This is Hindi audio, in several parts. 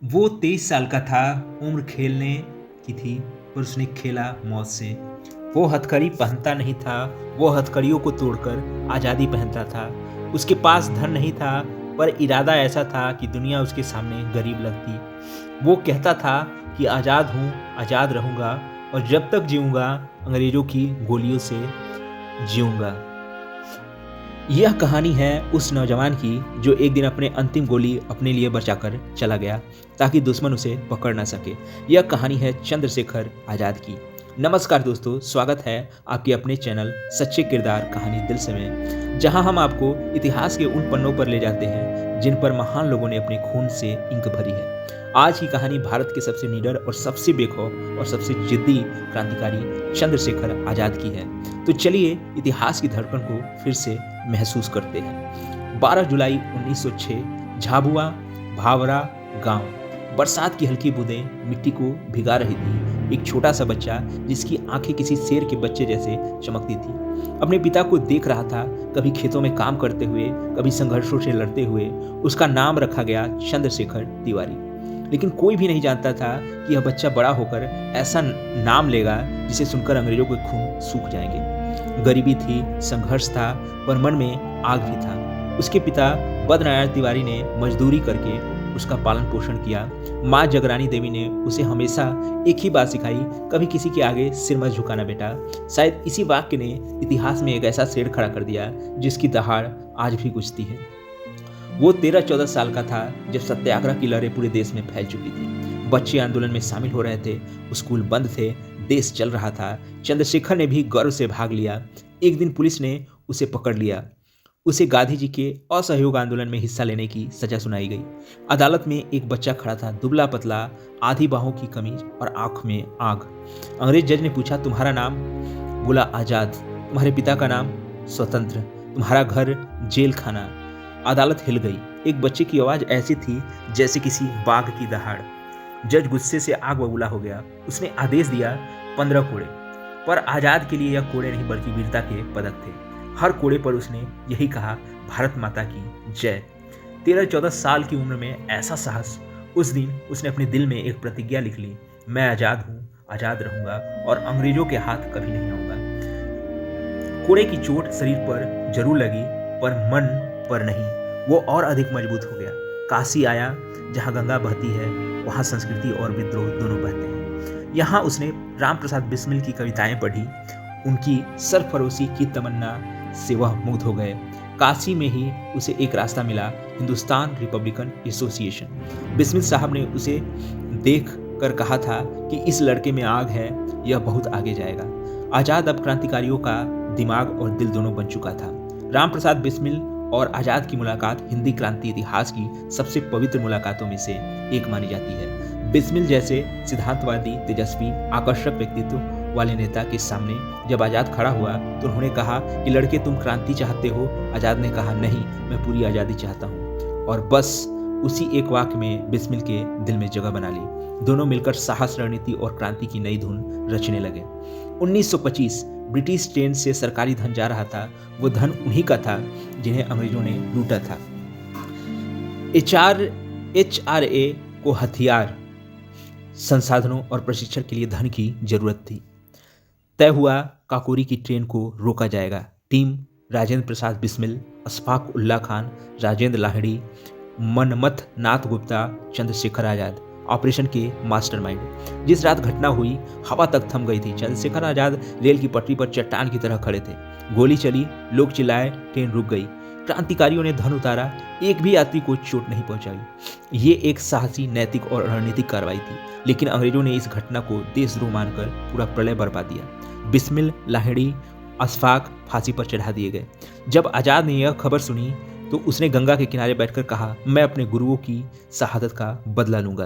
वो 23 साल का था, उम्र खेलने की थी, पर उसने खेला मौत से। वो हथकड़ी पहनता नहीं था, वो हथकड़ियों को तोड़कर आज़ादी पहनता था। उसके पास धन नहीं था, पर इरादा ऐसा था कि दुनिया उसके सामने गरीब लगती। वो कहता था कि आज़ाद हूँ, आज़ाद रहूँगा और जब तक जीऊँगा अंग्रेज़ों की गोलियों से जीऊँगा। यह कहानी है उस नौजवान की जो एक दिन अपने अंतिम गोली अपने लिए बचाकर चला गया ताकि दुश्मन उसे पकड़ ना सके। यह कहानी है चंद्रशेखर आज़ाद की। नमस्कार दोस्तों, स्वागत है आपके अपने चैनल सच्चे किरदार कहानी दिल से में, जहां हम आपको इतिहास के उन पन्नों पर ले जाते हैं जिन पर महान लोगों ने अपने खून से इंक भरी है। आज की कहानी भारत के सबसे निडर और सबसे बेखौफ और सबसे जिद्दी क्रांतिकारी चंद्रशेखर आज़ाद की है। तो चलिए इतिहास की धड़कन को फिर से महसूस करते हैं। 12 जुलाई 1906 झाबुआ भावरा गांव। बरसात की हल्की बूंदें मिट्टी को भिगा रही थी। एक छोटा सा बच्चा जिसकी आंखें किसी शेर के बच्चे जैसे चमकती थी अपने पिता को देख रहा था, कभी खेतों में काम करते हुए, कभी संघर्षों से लड़ते हुए। उसका नाम रखा गया चंद्रशेखर तिवारी। लेकिन कोई भी नहीं जानता था कि यह बच्चा बड़ा होकर ऐसा नाम लेगा जिसे सुनकर अंग्रेजों के खून सूख जाएंगे। गरीबी थी, संघर्ष था, पर मन में आग भी था। उसके पिता बदनारायण तिवारी ने मजदूरी करके उसका पालन पोषण किया। माँ जगरानी देवी ने उसे हमेशा एक ही बात सिखाई, कभी किसी के आगे सिर मत झुकाना बेटा। शायद इसी वाक्य ने इतिहास में एक ऐसा शेर खड़ा कर दिया जिसकी दहाड़ आज भी गुजती है। वो 13-14 साल का था जब सत्याग्रह की लहरें पूरे देश में फैल चुकी थी। बच्चे आंदोलन में शामिल हो रहे थे, स्कूल बंद थे, देश चल रहा था। चंद्रशेखर ने भी गर्व से भाग लिया। एक दिन पुलिस ने उसे पकड़ लिया। उसे गांधी जी के असहयोग आंदोलन में हिस्सा लेने की सजा सुनाई गई। अदालत में एक बच्चा खड़ा था, दुबला पतला, आधी बाहों की कमीज और आंख में आग। अंग्रेज जज ने पूछा, तुम्हारा नाम? बोला, आजाद। तुम्हारे पिता का नाम? स्वतंत्र। तुम्हारा घर? जेल खाना। अदालत हिल गई। एक बच्चे की आवाज ऐसी थी जैसे किसी बाघ की दहाड़। जज गुस्से से आग बबूला हो गया। उसने आदेश दिया, 15 कोड़े। पर आजाद के लिए यह कोड़े नहीं बल्कि वीरता के पदक थे। हर कोड़े पर उसने यही कहा, भारत माता की जय। 13-14 साल की उम्र में ऐसा साहस। उस दिन उसने अपने दिल में एक प्रतिज्ञा लिख ली, मैं आजाद हूँ, आजाद रहूंगा और अंग्रेजों के हाथ कभी नहीं आऊंगा। कोड़े की चोट शरीर पर जरूर लगी, पर मन पर नहीं। वो और अधिक मजबूत हो गया। काशी आया, जहाँ गंगा बहती है वहाँ संस्कृति और विद्रोह दोनों बहते हैं। यहाँ उसने राम प्रसाद बिस्मिल की कविताएं पढ़ी। उनकी सरफरोशी की तमन्ना से वह मुग्ध हो गए। काशी में ही उसे एक रास्ता मिला, हिंदुस्तान रिपब्लिकन एसोसिएशन। बिस्मिल साहब ने उसे देख कर कहा था कि इस लड़के में आग है, यह बहुत आगे जाएगा। आजाद अब क्रांतिकारियों का दिमाग और दिल दोनों बन चुका था। राम प्रसाद बिस्मिल और आजाद की मुलाकात हिंदी क्रांति इतिहास की सबसे पवित्र मुलाकातों में से एक मानी जाती है। बिस्मिल जैसे सिद्धांतवादी, तेजस्वी, आकर्षक व्यक्तित्व वाले नेता के सामने जब आजाद खड़ा हुआ तो उन्होंने कहा कि लड़के, तुम क्रांति चाहते हो? आजाद ने कहा, नहीं, मैं पूरी आज़ादी चाहता हूँ। और बस उसी एक वाक्य में बिस्मिल के दिल में जगह बना ली। दोनों मिलकर साहस, रणनीति और क्रांति की नई धुन रचने लगे। 1925 ब्रिटिश ट्रेन से सरकारी धन जा रहा था। वो धन उन्हीं का था जिन्हें अंग्रेजों ने लूटा था। HRA को हथियार, संसाधनों और प्रशिक्षण के लिए धन की जरूरत थी। तय हुआ काकोरी की ट्रेन को रोका जाएगा। टीम: राजेंद्र प्रसाद बिस्मिल, अशफाक उल्ला खान, राजेंद्र लाहिड़ी, मनमथ नाथ गुप्ता, चंद्रशेखर आजाद। ऑपरेशन के मास्टरमाइंड। जिस रात घटना हुई हवा तक थम गई थी। चंद्रशेखर आजाद रेल की पटरी पर चट्टान की तरह खड़े थे। गोली चली, लोग चिल्लाए, ट्रेन रुक गई। क्रांतिकारियों ने धन उतारा, एक भी यात्री को चोट नहीं पहुंचाई। ये एक साहसी, नैतिक और रणनीतिक कार्रवाई थी। लेकिन अंग्रेजों ने इस घटना को देशद्रोह मानकर पूरा प्रलय बरपा दिया। बिस्मिल, लाहिड़ी, अशफाक फांसी पर चढ़ा दिए गए। जब आजाद ने यह खबर सुनी तो उसने गंगा के किनारे बैठकर कहा, मैं अपने गुरुओं की शहादत का बदला लूंगा।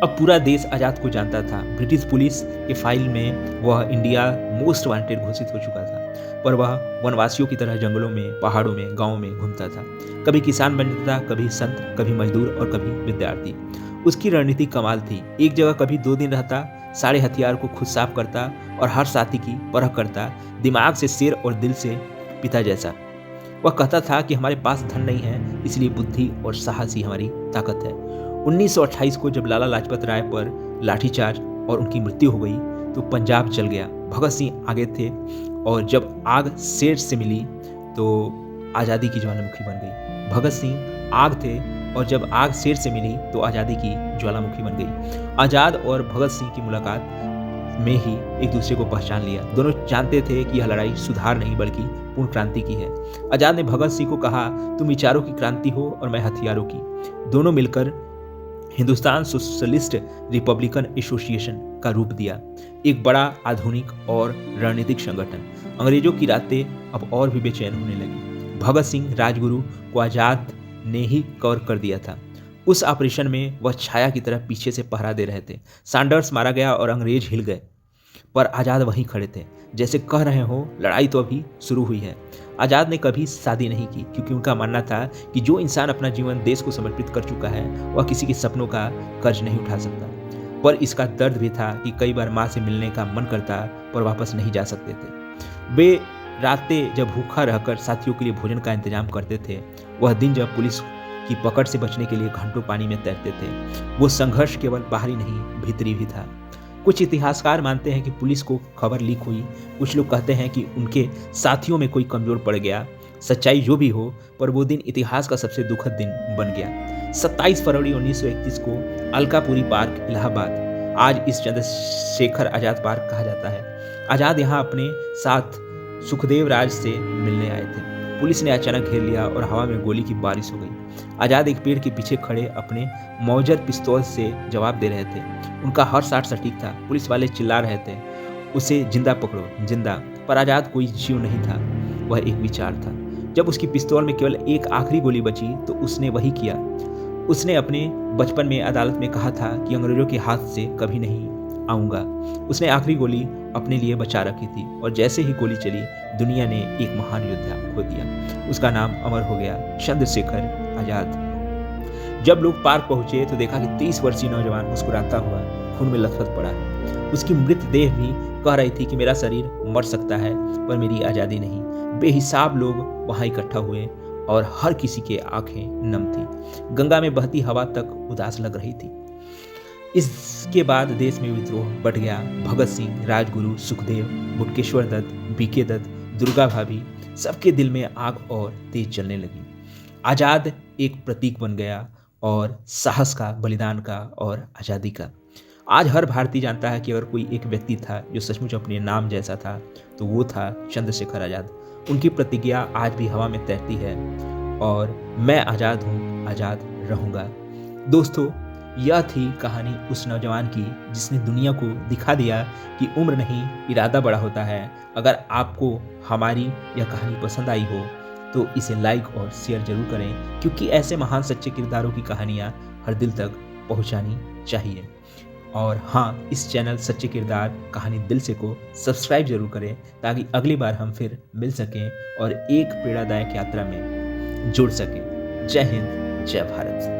अब पूरा देश आजाद को जानता था। ब्रिटिश पुलिस के फाइल में वह इंडिया मोस्ट वांटेड घोषित हो चुका था, पर वह वनवासियों की तरह जंगलों में, पहाड़ों में, गांवों में घूमता था। कभी किसान बनता था, कभी संत, कभी मजदूर और कभी विद्यार्थी। उसकी रणनीति कमाल थी। एक जगह कभी 2 दिन रहता, सारे हथियार को खुद साफ करता और हर साथी की परख करता। दिमाग से शेर और दिल से पिता जैसा। वह कहता था कि हमारे पास धन नहीं है, इसलिए बुद्धि और साहस ही हमारी ताकत है। 1928 को जब लाला लाजपत राय पर लाठीचार्ज और उनकी मृत्यु हो गई तो पंजाब जल गया। भगत सिंह आगे थे और जब आग शेर से मिली तो आज़ादी की ज्वालामुखी बन गई। भगत सिंह आग थे और जब आग शेर से मिली तो आज़ादी की ज्वालामुखी बन गई। आज़ाद और भगत सिंह की मुलाकात में ही एक दूसरे को पहचान लिया। दोनों जानते थे कि यह लड़ाई सुधार नहीं बल्कि पूर्ण क्रांति की है। आज़ाद ने भगत सिंह को कहा, तुम विचारों की क्रांति हो और मैं हथियारों की। दोनों मिलकर हिंदुस्तान सोशलिस्ट रिपब्लिकन एसोसिएशन का रूप दिया, एक बड़ा आधुनिक और रणनीतिक संगठन। अंग्रेजों की रातें अब और भी बेचैन होने लगी। भगत सिंह राजगुरु को आज़ाद ने ही कवर कर दिया था। उस ऑपरेशन में वह छाया की तरह पीछे से पहरा दे रहे थे। सैंडर्स मारा गया और अंग्रेज हिल गए, पर आज़ाद वहीं खड़े थे, जैसे कह रहे हो लड़ाई तो अभी शुरू हुई है। आज़ाद ने कभी शादी नहीं की क्योंकि उनका मानना था कि जो इंसान अपना जीवन देश को समर्पित कर चुका है वह किसी के सपनों का कर्ज नहीं उठा सकता। पर इसका दर्द भी था कि कई बार माँ से मिलने का मन करता पर वापस नहीं जा सकते थे। वे रातें जब भूखा रहकर साथियों के लिए भोजन का इंतजाम करते थे, वह दिन जब पुलिस की पकड़ से बचने के लिए घंटों पानी में तैरते थे। वो संघर्ष केवल बाहरी नहीं भीतरी भी था। कुछ इतिहासकार मानते हैं कि पुलिस को खबर लीक हुई, कुछ लोग कहते हैं कि उनके साथियों में कोई कमजोर पड़ गया। सच्चाई जो भी हो, पर वो दिन इतिहास का सबसे दुखद दिन बन गया। 27 फरवरी 1931 को अलकापुरी पार्क इलाहाबाद, आज इस चंद्रशेखर आज़ाद पार्क कहा जाता है। आज़ाद यहाँ अपने साथ सुखदेव राज से मिलने आए थे। पुलिस ने अचानक घेर लिया और हवा में गोली की बारिश हो गई। आज़ाद एक पेड़ के पीछे खड़े अपने मौजर पिस्तौल से जवाब दे रहे थे। उनका हर शॉट सटीक था। पुलिस वाले चिल्ला रहे थे, उसे जिंदा पकड़ो, जिंदा। पर आज़ाद कोई जीव नहीं था, वह एक विचार था। जब उसकी पिस्तौल में केवल एक आखिरी गोली बची तो उसने वही किया। उसने अपने बचपन में अदालत में कहा था कि अंग्रेजों के हाथ से कभी नहीं आऊँगा। उसने आखिरी गोली अपने लिए बचा रखी थी और जैसे ही गोली चली दुनिया ने एक महान योद्धा खो दिया। उसका नाम अमर हो गया, चंद्रशेखर आज़ाद। जब लोग पार्क पहुंचे तो देखा कि 30 वर्षीय नौजवान मुस्कुराता हुआ खून में लथपथ पड़ा है। उसकी मृतदेह भी कह रही थी कि मेरा शरीर मर सकता है पर मेरी आज़ादी नहीं। बेहिसाब लोग वहां इकट्ठा हुए और हर किसी के आंखें नम थी। गंगा में बहती हवा तक उदास लग रही थी। इसके बाद देश में विद्रोह बढ़ गया। भगत सिंह, राजगुरु, सुखदेव, बुटकेश्वर दत्त, बीके दत्त, दुर्गा भाभी, सबके दिल में आग और तेज चलने लगी। आज़ाद एक प्रतीक बन गया और साहस का, बलिदान का और आज़ादी का। आज हर भारतीय जानता है कि अगर कोई एक व्यक्ति था जो सचमुच अपने नाम जैसा था तो वो था चंद्रशेखर आज़ाद। उनकी प्रतिज्ञा आज भी हवा में तैरती है और मैं आज़ाद हूँ, आज़ाद रहूँगा। दोस्तों, यह थी कहानी उस नौजवान की जिसने दुनिया को दिखा दिया कि उम्र नहीं, इरादा बड़ा होता है। अगर आपको हमारी यह कहानी पसंद आई हो तो इसे लाइक और शेयर जरूर करें, क्योंकि ऐसे महान सच्चे किरदारों की कहानियाँ हर दिल तक पहुँचानी चाहिए। और हाँ, इस चैनल सच्चे किरदार कहानी दिल से को सब्सक्राइब जरूर करें ताकि अगली बार हम फिर मिल सकें और एक प्रेरणादायक यात्रा में जुड़ सकें। जय हिंद, जय भारत।